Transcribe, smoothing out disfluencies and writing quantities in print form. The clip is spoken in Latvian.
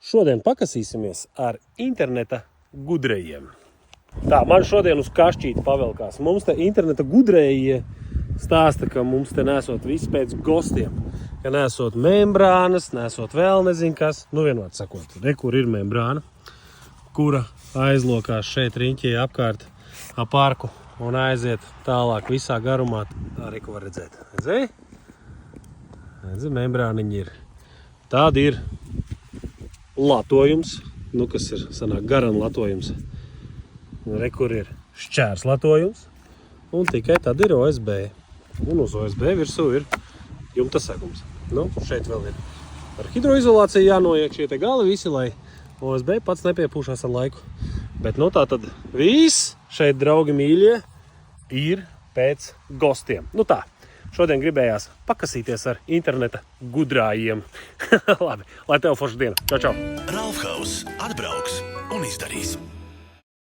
Šodien pakasīsimies ar interneta gudrējiem. Tā, man šodien uz kašķīti pavelkās. Mums te interneta gudrējie stāsta, ka mums te nesot viss pēc gostiem. Ka nesot membrānas, nesot vēl nezin kas. Nu vienot sakot, re, kur ir membrāna, kura aizlokās šeit riņķī apkārt ap parku un aiziet tālāk visā garumā. Tā arī, ko var redzēt. Redzēji? Redzi, membrāniņi ir. Tāda ir latojums, nu kas ir sanāk garan latojums. Re, kur ir šķērs latojums. Un tikai tad ir OSB. Un uz OSB virsū ir jumta segums. Nu, šeit vēl ir ar hidroizolāciju jānoiek šie te gali visi, lai OSB pats nepiepūšās ar laiku. Bet nu tā tad viss šeit, draugi mīļie, ir pēc gostiem. Nu tā. Šodien gribējās pakasīties ar interneta gudrājiem. Labi, lai tev forša diena. Čau, čau! Ralfhaus atbrauks un izdarīs.